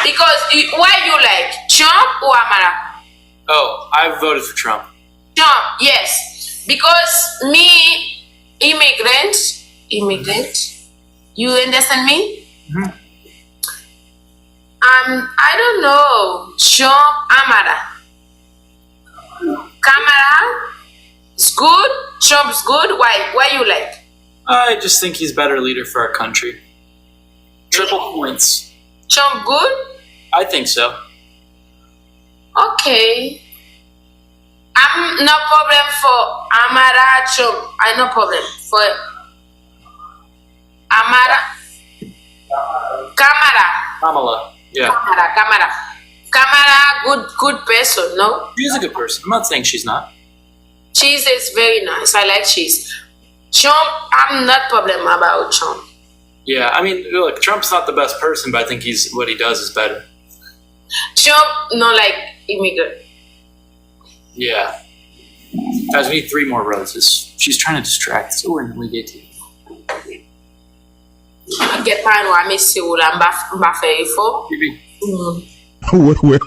Because why you like Trump or Amara? Oh, I voted for Trump. Trump, yes. Because me, immigrant. You understand me? Mhm. I don't know. Trump, Amara. Kamala is good. Trump's good. Why? Why you like? I just think he's a better leader for our country. Triple points. Trump good? I think so. Okay. I'm no problem for Amara Trump. I no problem for Amara Kamara. Kamala. Yeah. Kamara, good person, no? She's a good person. I'm not saying she's not. Cheese is very nice. I like cheese. Trump, I'm not problem about Trump. Yeah, I mean, look, Trump's not the best person, but I think what he does is better. Trump, no like immigrant. Yeah. Guys, we need 3 more roses. She's trying to distract us. Oh, and we get to Get mine, I miss you. I'm back for. you. Wait.